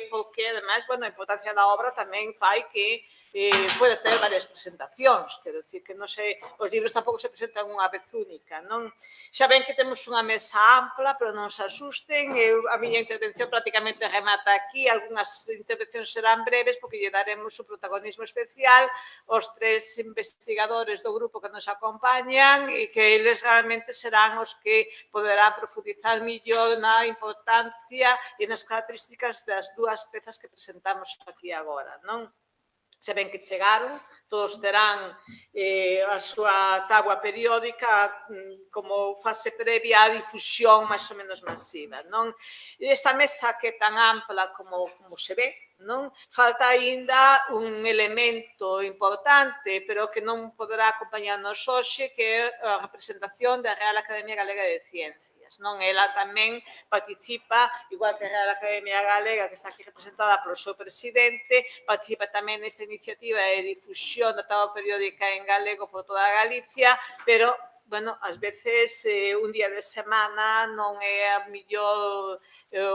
porque, ademais, a importancia da obra tamén fai que pode ter varias presentacións, quero dicir que non sei, os libros tampouco se presentan unha vez única, non? Xa ven que temos unha mesa ampla, pero non se asusten, a miña intervención prácticamente remata aquí, algunhas intervencións serán breves porque lle daremos un protagonismo especial aos 3 investigadores do grupo que nos acompañan e que eles realmente serán os que poderán profundizar millor na importancia e nas características das dúas pezas que presentamos aquí agora, non? Se ven que chegaron, todos terán a súa táboa periódica como fase previa á difusión máis ou menos masiva, non? Esta mesa que é tan ampla como se ve, non? Falta aínda un elemento importante, pero que non poderá acompañarnos hoxe, que é a representación da Real Academia Galega de Ciencias. Non, ela tamén participa, igual que a Real Academia Galega, que está aquí representada polo seu presidente, participa tamén nesta iniciativa de difusión da táboa periódica en galego por toda Galicia, pero, bueno, ás veces un día de semana non é a mellor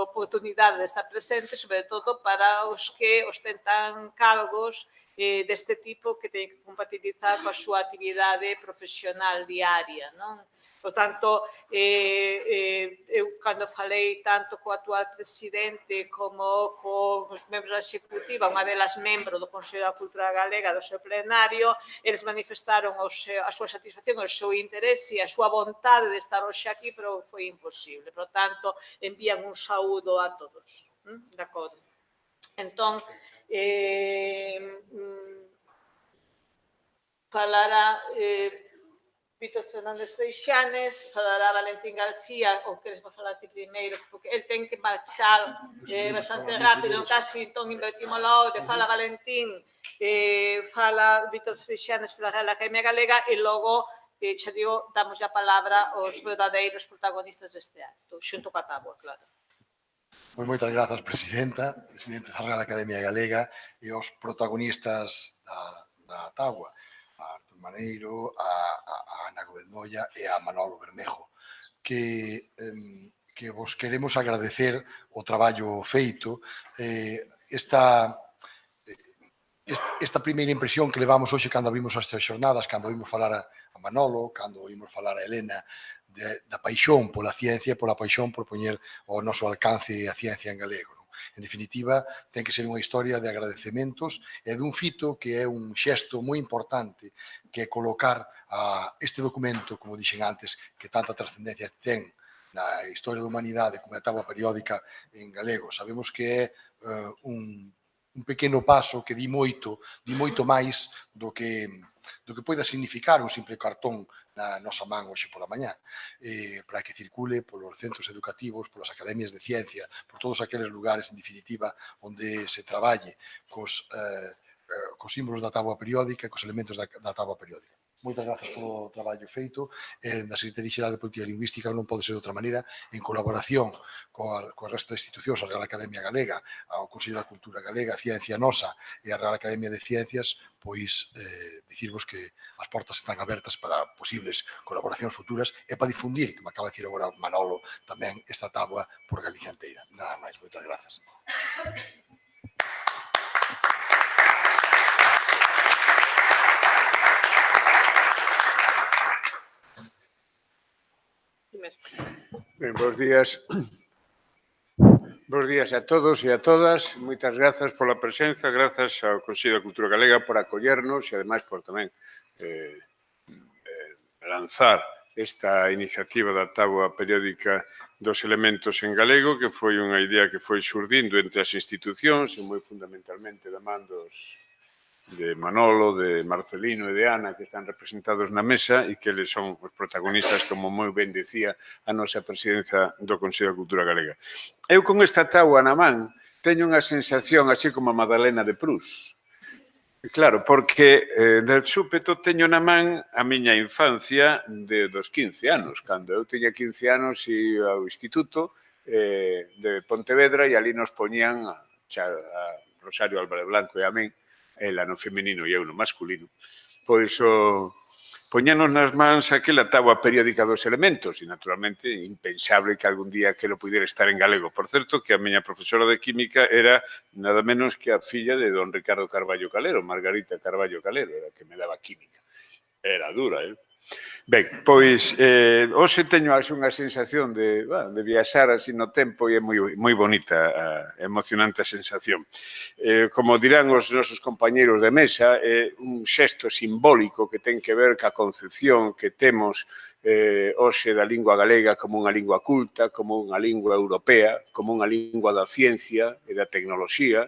oportunidade de estar presente, sobre todo para os que ostentan cargos deste tipo que teñen que compatibilizar coa súa actividade profesional diaria, non? Por tanto, eu cando falei tanto co actual presidente como cos membros da executiva, unha delas membro do Consello da Cultura Galega do seu plenario, eles manifestaron a súa satisfacción, o seu interese e a súa vontade de estar hoxe aquí, pero foi imposible. Por tanto, envían un saúdo a todos. De acordo. Entón, falará Víctor Fernández Freixanes, falará Valentín García, ou queres falar ti primeiro, porque el ten que marchar bastante rápido, casi entón invertimos a orde, fala Valentín, fala Víctor Freixanes pola Real Academia Galega e logo, xa digo, damos a palabra aos verdadeiros protagonistas deste acto, xunto coa táboa, claro. Pois moitas grazas, presidenta, presidentes da Real Academia Galega e aos protagonistas da táboa, a Artur Maneiro, a Ana Gobendoia e a Manolo Bermejo, que vos queremos agradecer o traballo feito, esta primeira impresión que levamos hoxe cando abrimos estas xornadas, cando oímos falar a Manolo, cando oímos falar a Elena, da paixón pola ciencia, pola paixón por poñer ao noso alcance a ciencia en galego. En definitiva, ten que ser unha historia de agradecementos e dun fito que é un xesto moi importante, que é colocar este documento, como dixen antes, que tanta trascendencia ten na historia da humanidade como a táboa periódica en galego. Sabemos que é un pequeno paso que di moito máis do que poida significar un simple cartón na nosa man hoxe pola mañá, para que circule polos centros educativos, polas academias de ciencia, por todos aqueles lugares, en definitiva, onde se traballe cos símbolos da táboa periódica e cos elementos da táboa periódica. Moitas grazas polo traballo feito. Da Secretaría Xeral de Política Lingüística non pode ser de outra maneira, en colaboración co resto de institucións, a Real Academia Galega, ao Consello da Cultura Galega, a Ciencia Nosa e a Real Academia de Ciencias, pois dicirvos que as portas están abertas para posibles colaboracións futuras e para difundir, que me acaba de dicir agora Manolo, tamén esta táboa por Galicia inteira. Nada máis, moitas grazas. Ben, bons días. Bos días a todos e a todas. Moitas grazas pola presenza, grazas ao Consello da Cultura Galega por acollernos e, ademais, por tamén lanzar esta iniciativa da táboa periódica dos elementos en galego, que foi unha idea que foi xurdindo entre as institucións e moi fundamentalmente da man de Manolo, de Marcelino e de Ana, que están representados na mesa e que eles son os protagonistas, como moi ben decía a nosa presidencia do Consello da Cultura Galega. Eu con esta táboa na man teño unha sensación así como a Madalena de Proust. Claro, porque de súpeto teño na man a miña infancia dos 15 anos. Cando eu tiña 15 anos ia ao instituto de Pontevedra e ali nos poñían a Rosario Álvarez Blanco e a min, ela no feminino e eu no masculino, pois poñanos nas mans aquela táboa periódica dos elementos e, naturalmente, impensable que algún día aquilo pudiera estar en galego. Por certo, que a miña profesora de química era nada menos que a filla de don Ricardo Carballo Calero, Margarita Carballo Calero, era que me daba química. Era dura, Ben, pois, hoxe teño unha sensación de viaxar así no tempo e é moi bonita, emocionante a sensación. Como dirán os nosos compañeiros de mesa, é un xesto simbólico que ten que ver ca concepción que temos hoxe da lingua galega como unha lingua culta, como unha lingua europea, como unha lingua da ciencia e da tecnoloxía,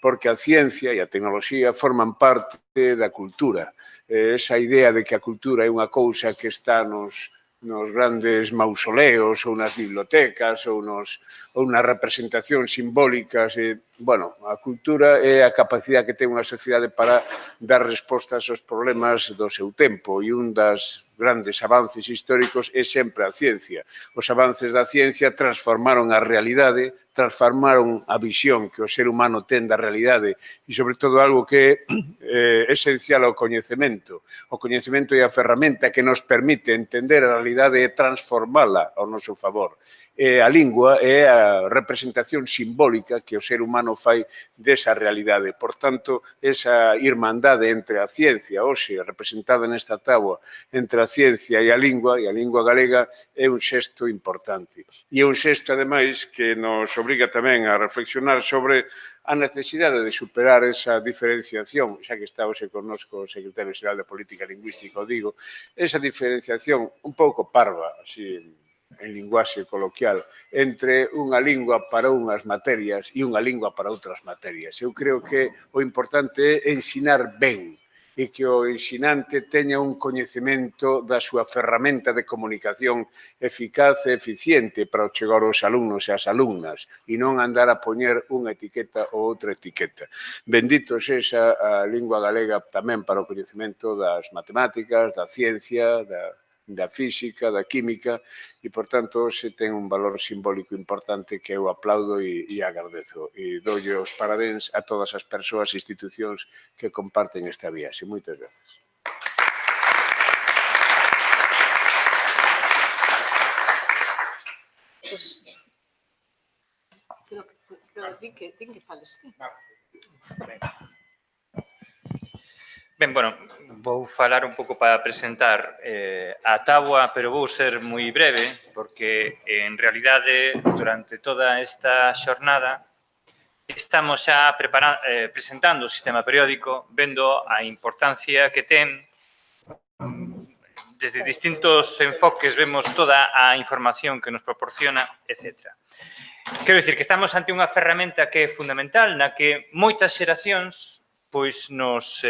porque a ciencia e a tecnoloxía forman parte da cultura. Esa idea de que a cultura é unha cousa que está nos grandes mausoleos ou nas bibliotecas ou nas representacións simbólicas. Bueno, a cultura é a capacidade que ten unha sociedade para dar respostas aos problemas do seu tempo e un das grandes avances históricos é sempre a ciencia. Os avances da ciencia transformaron a realidade, transformaron a visión que o ser humano ten da realidade e, sobre todo, algo que é esencial ao coñecemento. O coñecemento é a ferramenta que nos permite entender a realidade e transformala ao noso favor. A lingua é a representación simbólica que o ser humano fai desa realidade. Por tanto, esa irmandade entre a ciencia, hoxe, representada nesta táboa, entre a ciencia e a lingua galega, é un xesto importante. E é un xesto, ademais, que nos obriga tamén a reflexionar sobre a necesidade de superar esa diferenciación, xa que está hoxe connosco o secretario xeral de Política Lingüística, o digo, esa diferenciación un pouco parva, así, en linguaxe coloquial, entre unha lingua para unhas materias e unha lingua para outras materias. Eu creo que o importante é ensinar ben e que o ensinante teña un coñecemento da súa ferramenta de comunicación eficaz e eficiente para chegar aos alumnos e ás alumnas e non andar a poñer unha etiqueta ou outra etiqueta. Bendito sexa a lingua galega tamén para o coñecemento das matemáticas, da ciencia, da física, da química e, por tanto, se ten un valor simbólico importante que eu aplaudo e agradezo. E doulle os parabéns a todas as persoas e institucións que comparten esta viaxe. Moitas grazas. Pois, din que fales ti. Ben, bueno, vou falar un pouco para presentar a táboa, pero vou ser moi breve, porque en realidade, durante toda esta xornada, estamos xa presentando o sistema periódico, vendo a importancia que ten. Desde distintos enfoques vemos toda a información que nos proporciona, etc. Quero dicir que estamos ante unha ferramenta que é fundamental, na que moitas xeracións pois nos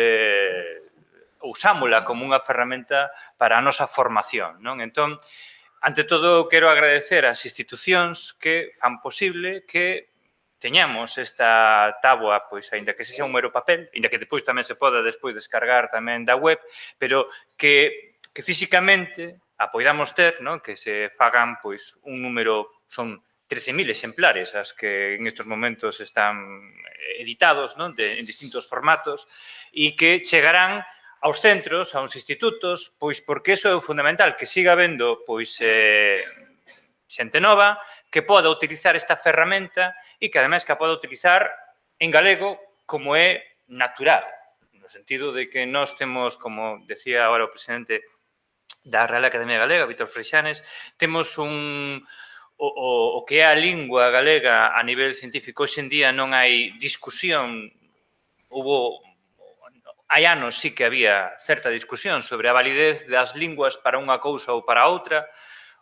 usámola como unha ferramenta para a nosa formación, non? Entón, ante todo, quero agradecer ás institucións que fan posible que teñamos esta táboa, pois, aínda que sexa un mero papel, aínda que depois tamén se poda despois descargar tamén da web, pero que físicamente apoidamos ter, non? Que se fagan, pois, un número, son 13.000 exemplares as que en estes momentos están editados, non? En distintos formatos e que chegarán aos centros, aos institutos, pois porque iso é o fundamental, que siga habendo pois xente nova que poda utilizar esta ferramenta e que ademais que a poda utilizar en galego como é natural, no sentido de que nós temos, como decía agora o presidente da Real Academia Galega, Víctor Freixanes, temos o que é a lingua galega a nivel científico. Hoxe en día non hai discusión, hai anos sí que había certa discusión sobre a validez das linguas para unha cousa ou para outra.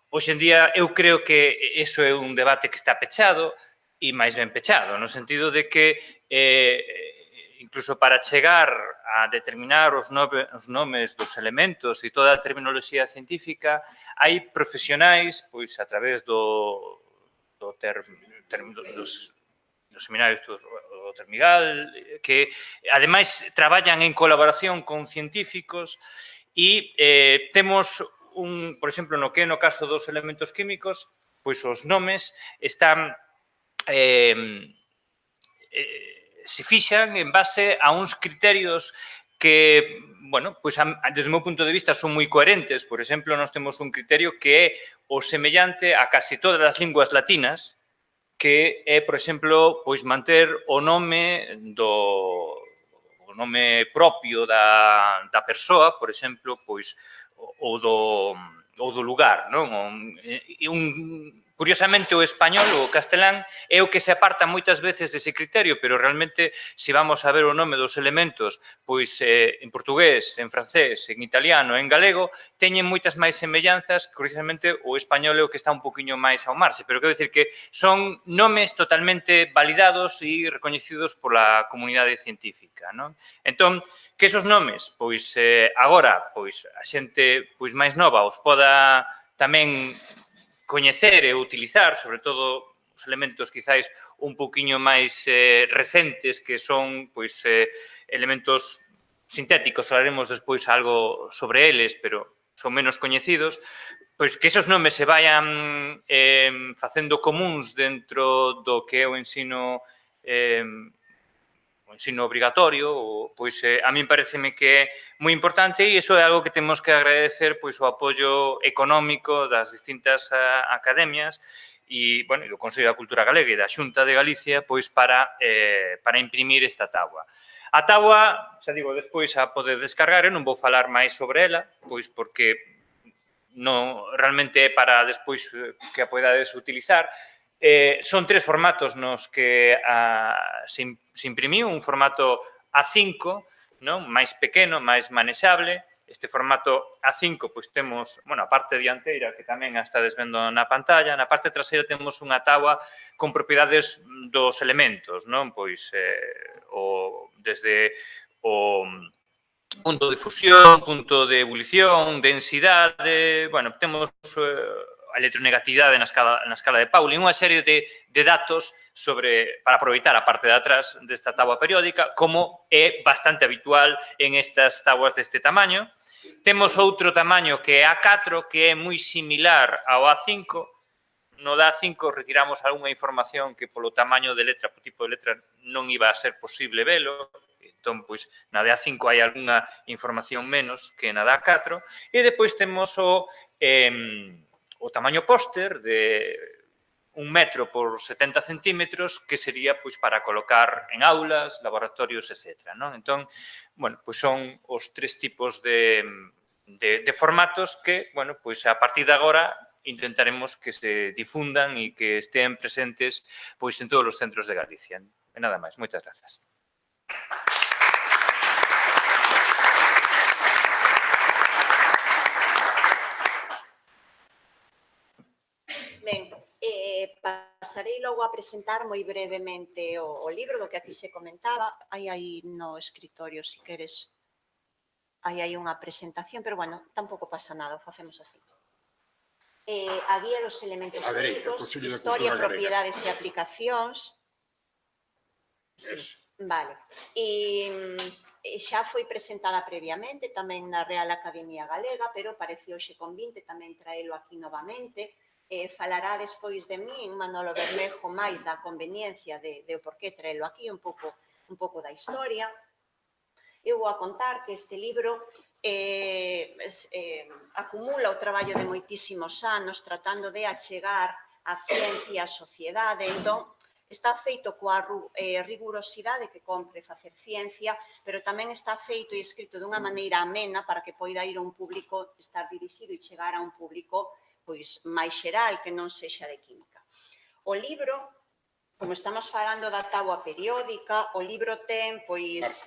Hoxe en día eu creo que iso é un debate que está pechado e máis ben pechado, no sentido de que incluso para chegar a determinar os nomes dos elementos e toda a terminoloxía científica, hai profesionais, pois, a través dos seminarios do Termigal, que, ademais, traballan en colaboración con científicos e temos, por exemplo, no que é no caso dos elementos químicos, pois os nomes están se fixan en base a uns criterios que bueno, pois desde o meu punto de vista son moi coherentes. Por exemplo, nós temos un criterio que é o semellante a casi todas as linguas latinas, que é, por exemplo, pois manter o nome propio da persoa, por exemplo, pois ou do lugar, non? Curiosamente, o español, o castelán, é o que se aparta moitas veces dese criterio, pero realmente, se vamos a ver o nome dos elementos, pois en portugués, en francés, en italiano, en galego, teñen moitas máis semellanzas. Curiosamente, o español é o que está un poquinho máis ao marxe, pero quero dicir que son nomes totalmente validados e recoñecidos pola comunidade científica, non? Entón, que esos nomes, pois agora, pois a xente pois máis nova os poda tamén coñecer e utilizar, sobre todo os elementos quizáis un poquinho máis recentes, que son pois elementos sintéticos, falaremos despois algo sobre eles, pero son menos coñecidos, pois que esos nomes se vayan facendo comuns dentro do que é o ensino obrigatorio, pois a min pareceme que é moi importante, e iso é algo que temos que agradecer, pois o apoio económico das distintas academias e, bueno, do Consello da Cultura Galega e da Xunta de Galicia, pois para imprimir esta táboa. A táboa, xa digo, despois a poder descargar, eu non vou falar máis sobre ela, pois porque non realmente é para despois que a podades utilizar. Son 3 formatos nos que se imprimiu, un formato A5, non? Máis pequeno, máis manexable. Este formato A5, pois temos, bueno, a parte dianteira, que tamén a estades vendo na pantalla. Na parte traseira temos unha táboa con propiedades dos elementos, non? Pois desde o punto de fusión, punto de ebulición, densidade, bueno, temos a electronegatividade na escala de Pauling, unha serie de datos para aproveitar a parte de atrás desta táboa periódica, como é bastante habitual en estas táboas deste tamaño. Temos outro tamaño que é A4, que é moi similar ao A5. No da A5 retiramos algunha información que polo tamaño de letra, polo tipo de letra, non iba a ser posible velo. Entón, pois, na de A5 hai algunha información menos que na da A4. E depois temos o tamaño póster de 1 metro por 70 centímetros, que sería pois para colocar en aulas, laboratorios, etc. Entón, bueno, pois son os 3 tipos de formatos que, bueno, pois a partir de agora intentaremos que se difundan e que estén presentes pois en todos os centros de Galicia. E nada máis, moitas grazas. Ben, pasarei logo a presentar moi brevemente o libro do que aquí se comentaba. Hai aí no escritorio, se queres, hai unha presentación, pero, bueno, tampouco pasa nada, o facemos así. A guía dos elementos químicos, historia, propiedades e aplicacións. Sí, vale. E xa foi presentada previamente tamén na Real Academia Galega, pero parece hoxe convinte tamén traelo aquí novamente. Falará despois de min Manolo Bermejo máis da conveniencia de por que traelo aquí, un pouco da historia. Eu vou a contar que este libro acumula o traballo de moitísimos anos tratando de achegar a ciencia á sociedade. Entón, está feito coa rigurosidade que compre facer ciencia, pero tamén está feito e escrito dunha maneira amena para que poida ir a un público, estar dirixido e chegar a un público pois máis xeral, que non sexa de química. O libro, como estamos falando da táboa periódica, o libro ten, pois...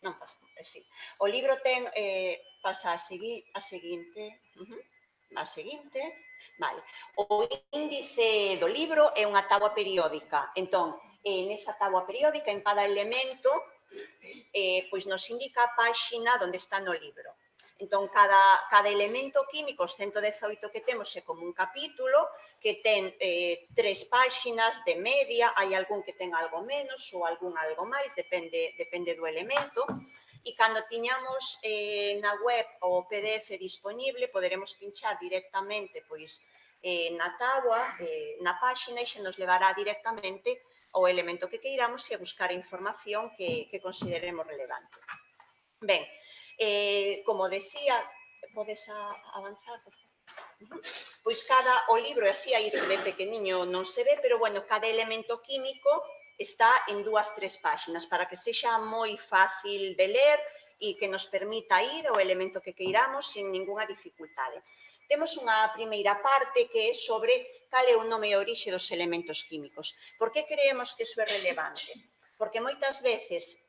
Non pasa, sí. O libro ten, pasa a seguinte, vale. O índice do libro é unha táboa periódica. Entón, nesa táboa periódica, en cada elemento, pois nos indica a páxina onde está no libro. Entón, cada elemento químico, os 118 que temos, é como un capítulo que ten 3 páxinas de media, hai algún que ten algo menos ou algún algo máis, depende do elemento. E cando tiñamos na web o PDF disponible, poderemos pinchar directamente na táboa, na páxina, e xa nos levará directamente ao elemento que queiramos e a buscar a información que consideremos relevante. Ben, como decía, podes avanzar, por favor? Pois o libro, así aí se ve pequeniño, non se ve, pero bueno, cada elemento químico está en 2-3 páxinas para que sexa moi fácil de ler e que nos permita ir ao elemento que queiramos sin ninguna dificultade. Temos unha primeira parte que é sobre cal é o nome e orixe dos elementos químicos. Por que creemos que iso é relevante? Porque moitas veces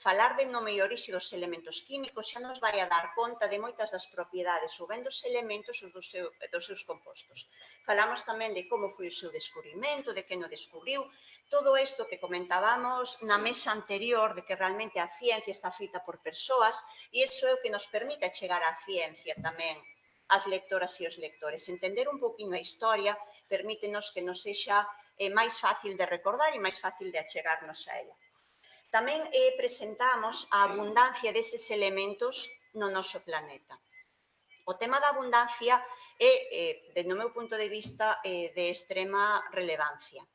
falar de nome e orixe dos elementos químicos xa nos vai a dar conta de moitas das propiedades ou ben dos elementos ou dos seus compostos. Falamos tamén de como foi o seu descubrimento, de quen o descubriu, todo isto que comentábamos na mesa anterior de que realmente a ciencia está feita por persoas e iso é o que nos permite chegar á ciencia tamén as lectoras e os lectores. Entender un poquinho a historia permítenos que nos sexa máis fácil de recordar e máis fácil de achegarnos a ela. Tamén presentamos a abundancia deses elementos no noso planeta. O tema da abundancia é, no meu punto de vista, de extrema relevancia,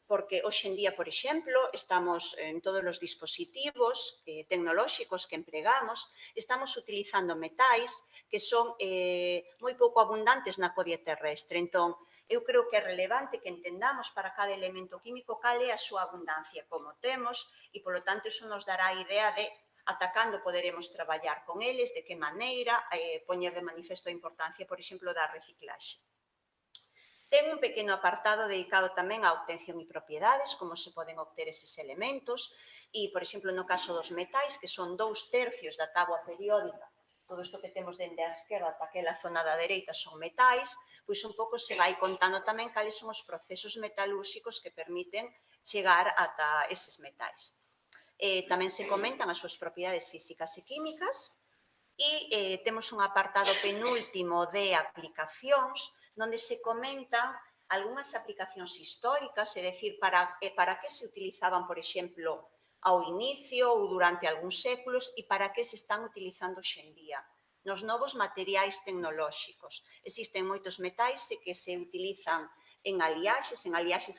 porque hoxe en día, por exemplo, estamos en todos os dispositivos tecnolóxicos que empregamos, estamos utilizando metais que son moi pouco abundantes na codia terrestre. Entón, eu creo que é relevante que entendamos para cada elemento químico cal é a súa abundancia, como temos, e, polo tanto, iso nos dará a idea de ata cando poderemos traballar con eles, de que maneira, poñer de manifesto a importancia, por exemplo, da reciclaxe. Ten un pequeno apartado dedicado tamén á obtención e propiedades, como se poden obter eses elementos, e, por exemplo, no caso dos metais, que son 2/3 da táboa periódica, todo isto que temos dende a esquerda ata aquela zona da dereita son metais, pois un pouco se vai contando tamén cales son os procesos metalúrxicos que permiten chegar ata eses metais. Tamén se comentan as súas propiedades físicas e químicas e temos un apartado penúltimo de aplicacións onde se comentan algunhas aplicacións históricas, é dicir, para que se utilizaban, por exemplo, ao inicio ou durante algúns séculos e para que se están utilizando hoxe en día. Nos novos materiais tecnolóxicos. Existen moitos metais que se utilizan en aliaxes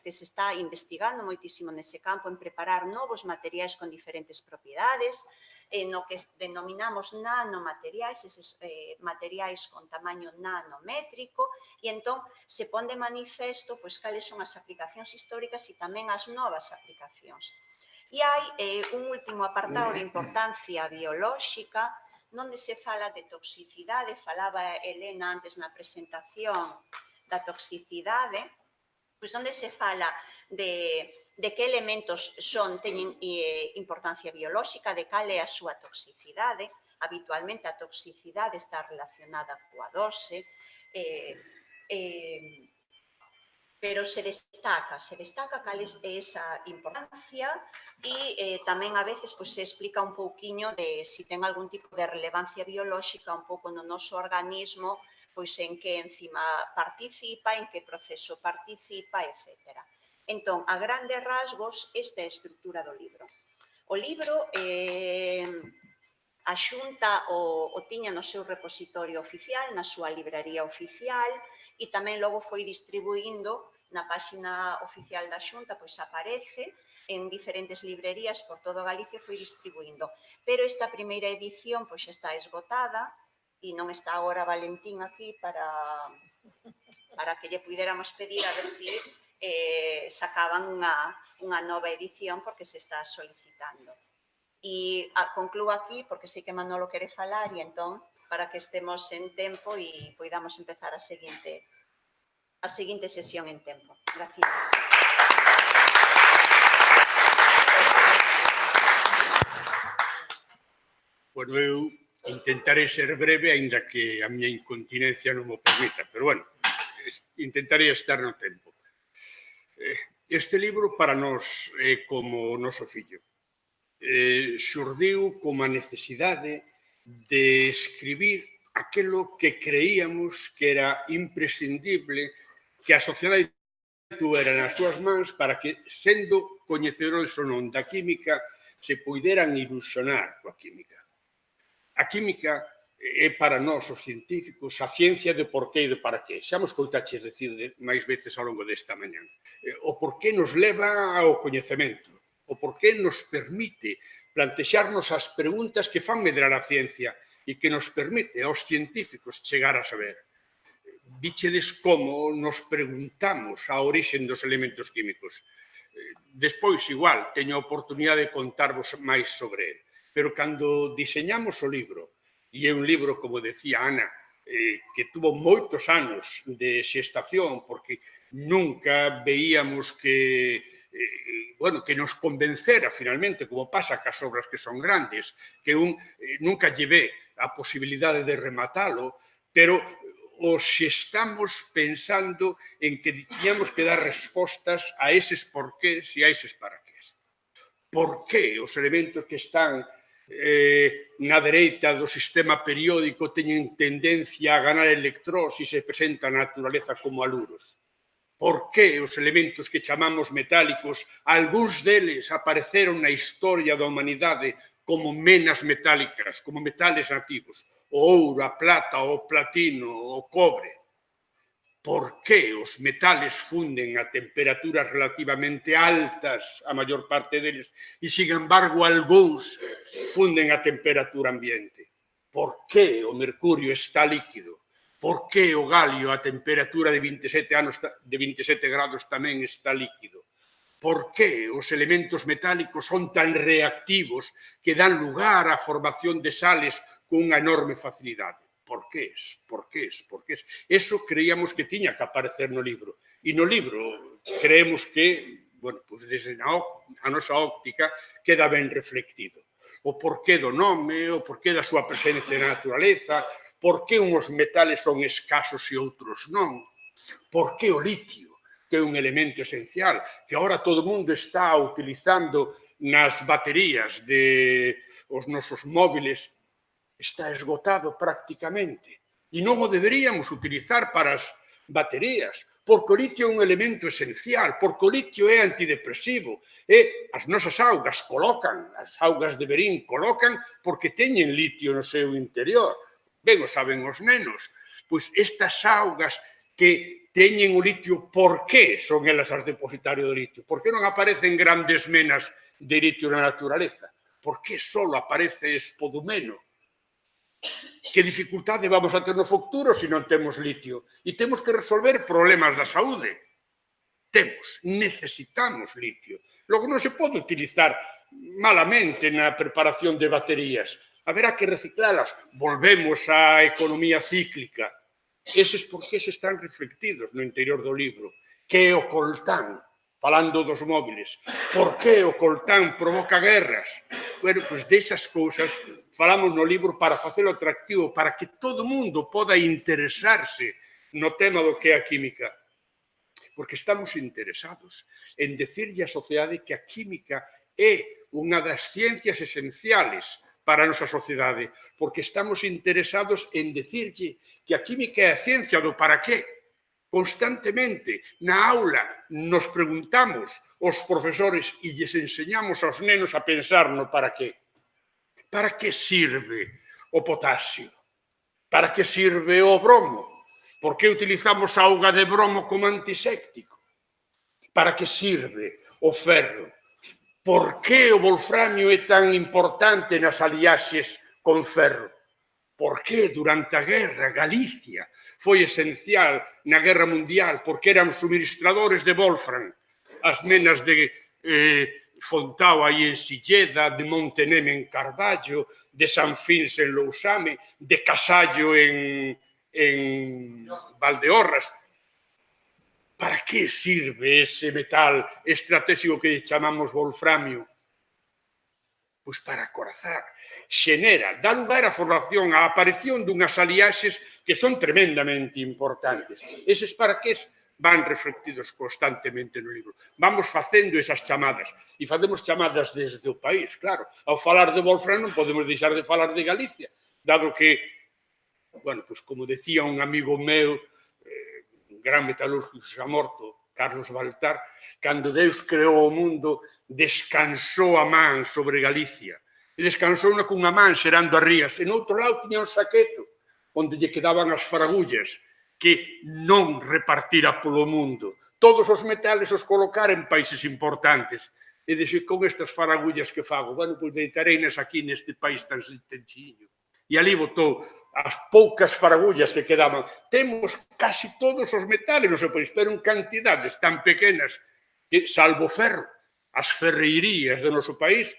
que se está investigando moitísimo nese campo, en preparar novos materiais con diferentes propiedades, no que denominamos nanomateriais, eses materiais con tamaño nanométrico, e entón se pon de manifesto cales son as aplicacións históricas e tamén as novas aplicacións. E hai un último apartado de importancia biolóxica, onde se fala de toxicidade, falaba Elena antes na presentación da toxicidade, pois onde se fala de que elementos teñen importancia biolóxica, de cal é a súa toxicidade. Habitualmente a toxicidade está relacionada coa dose, pero se destaca cal é esa importancia e tamén a veces se explica un pouquiño de se ten algún tipo de relevancia biolóxica un pouco no noso organismo, pois en que enzima participa, en que proceso participa, etc. Entón, a grandes rasgos, esta é a estrutura do libro. O libro a Xunta o tiña no seu repositorio oficial, na súa libraría oficial, e tamén logo foi distribuindo na páxina oficial da Xunta, pois aparece en diferentes librerías por todo Galicia, foi distribuindo. Pero esta primeira edición pois xa está esgotada e non está agora Valentín aquí para que lle puidéramos pedir a ver se sacaban unha nova edición porque se está solicitando. E concluo aquí porque sei que Manolo quere falar e entón para que estemos en tempo e poidamos empezar a seguinte sesión en tempo. Gracias. Bueno, eu intentaré ser breve, aínda que a miña incontinencia non o permita, pero bueno, intentaré estar no tempo. Este libro para nós é como o noso fillo. Xurdiu como a necesidade de escribir aquilo que creíamos que era imprescindible que a sociedade tuera nas súas mans para que, sendo coñecedores ou non da química, se puideran ilusionar coa química. A química é para nós, os científicos, a ciencia de porqué e de para qué. Xa nos coitaches decir máis veces ao longo desta mañá. O porqué nos leva ao coñecemento, o porqué nos permite plantexarnos as preguntas que fan medrar a ciencia e que nos permite aos científicos chegar a saber. Víchedes como nos preguntamos a orixen dos elementos químicos. Despois, igual, teño a oportunidade de contarvos máis sobre ele. Pero cando diseñamos o libro, e é un libro, como decía Ana, que tuvo moitos anos de xestación, porque nunca veíamos que nos convencera finalmente, como pasa cas obras que son grandes, que nunca llevé a posibilidade de rematalo, pero os estamos pensando en que tiñamos que dar respostas a eses porqués e a eses paraqués. Por que os elementos que están na dereita do sistema periódico teñen tendencia a ganar electróns e se presentan na naturaleza como aluros? Por que os elementos que chamamos metálicos, algúns deles apareceron na historia da humanidade como menas metálicas, como metales nativos? O ouro, a plata, o platino, o cobre. Por que os metales funden a temperaturas relativamente altas, a maior parte deles, e, sin embargo, algúns funden a temperatura ambiente? Por que o mercurio está líquido? Por que o galio a temperatura de 27 grados tamén está líquido? Por que os elementos metálicos son tan reactivos que dan lugar á formación de sales con unha enorme facilidade? Por qué? Eso creíamos que tiña que aparecer no libro. E no libro creemos que, desde a nosa óptica, queda ben reflectido. O porqué do nome, o porqué da súa presencia na naturaleza, por que uns metales son escasos e outros non, por que o litio, que é un elemento esencial, que agora todo o mundo está utilizando nas baterías dos nosos móviles, está esgotado prácticamente. E non o deberíamos utilizar para as baterías, porque o litio é un elemento esencial, porque o litio é antidepresivo, e as nosas augas colocan, as augas de Berín colocan porque teñen litio no seu interior. Ben o saben os nenos. Pois estas augas que teñen o litio, por que son elas as depositarias do litio? Por que non aparecen grandes menas de litio na naturaleza? Por que só aparece espodumeno? Que dificultade vamos a ter no futuro se non temos litio? E temos que resolver problemas da saúde. Necesitamos litio. Logo non se pode utilizar malamente na preparación de baterías. Haberá que reciclalas. Volvemos á economía cíclica. Eses porqués están reflectidos no interior do libro. Que é o coltán? Falando dos móviles. Por que o coltán provoca guerras? Pois desas cousas falamos no libro para facelo atractivo, para que todo mundo poda interesarse no tema do que é a química. Porque estamos interesados en decirlle á sociedade que a química é unha das ciencias esenciales para a nosa sociedade, porque estamos interesados en decirlle que a química é a ciencia do para qué. Constantemente, na aula, nos preguntamos os profesores e lles enseñamos aos nenos a pensar no para qué. Para que sirve o potasio? Para que sirve o bromo? Por que utilizamos a auga de bromo como antiséptico? Para que sirve o ferro? Por que o wolframio é tan importante nas aliaxes con ferro? Por que durante a guerra Galicia foi esencial na guerra mundial? Porque eran suministradores de wolfram. As menas de Fontao aí en Silleda, de Monteneme en Carballo, de San Fins en Lousame, de Casallo en Valdeorras. Para que sirve ese metal estratégico que chamamos wolframio? Pois para acorazar. Xenera, dá lugar á formación, á aparición dunhas aliaxes que son tremendamente importantes. Eses paraqués van reflectidos constantemente no libro. Vamos facendo esas chamadas. E facemos chamadas desde o país, claro. Ao falar de wolfram non podemos deixar de falar de Galicia, dado que, pois como decía un amigo meu, un gran metalúrgico xa morto, Carlos Baltar, cando Deus creou o mundo, descansou a man sobre Galicia. E descansou cunha man xerando as rías. E no outro lado tiña un saqueto onde lle quedaban as faragullas que non repartira polo mundo. Todos os metales os colocara en países importantes. e dixe, con estas faragullas que fago, bueno, pois deitareinas aquí neste país tan sencillo. E ali botou as poucas faragullas que quedaban. Temos casi todos os metales no seu país, pero en cantidades tan pequenas que, salvo ferro, as ferreirías do noso país,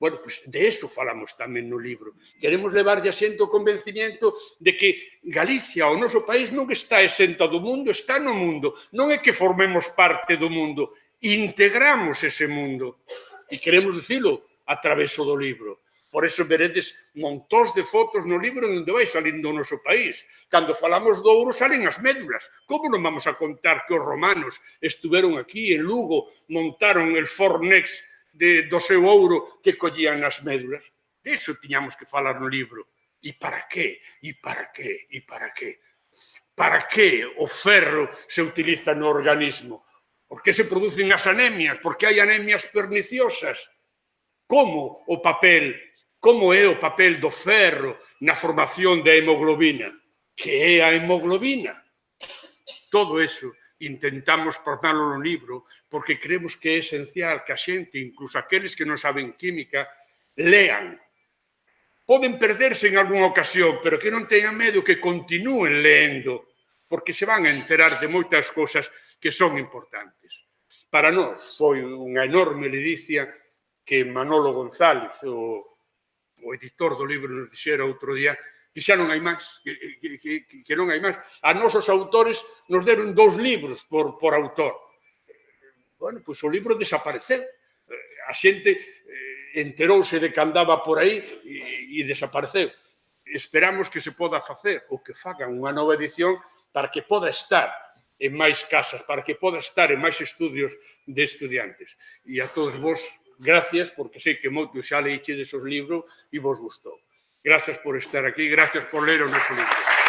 bueno, pues de eso falamos tamén no libro. Queremos levarlle asento o convencimiento de que Galicia, o noso país, non está exenta do mundo, está no mundo. Non é que formemos parte do mundo, integramos ese mundo. E queremos dicilo a través do libro. Por eso veredes montóns de fotos no libro onde vai salindo o noso país. Cando falamos do ouro salen as médulas. Como non vamos a contar que os romanos estuveron aquí en Lugo, montaron el fornex do seu ouro que collían nas médulas? De iso tiñamos que falar no libro. E para qué? E para qué? E para qué? Para que o ferro se utiliza no organismo? Por que se producen as anemias? Por que hai anemias perniciosas? Como o papel... Como é o papel do ferro na formación da hemoglobina? Que é a hemoglobina? Todo eso intentamos plasmarlo no libro porque creemos que é esencial que a xente, incluso aqueles que non saben química, lean. Poden perderse en algunha ocasión, pero que non teñan medo, que continúen leendo, porque se van a enterar de moitas cousas que son importantes. Para nós foi unha enorme ledicia que Manolo González, o editor do libro, nos dixera outro día que xa non hai máis, que non hai máis. A nosos autores nos deron 2 libros por autor. Bueno, pois o libro desapareceu. A xente enterouse de que andaba por aí e desapareceu. Esperamos que se poda facer ou que fagan unha nova edición para que poda estar en máis casas, para que poda estar en máis estudios de estudiantes. E a todos vos, gracias, porque sei que moito xa leichedes os libros e vos gustou. Gracias por estar aquí, gracias por ler o noso libro.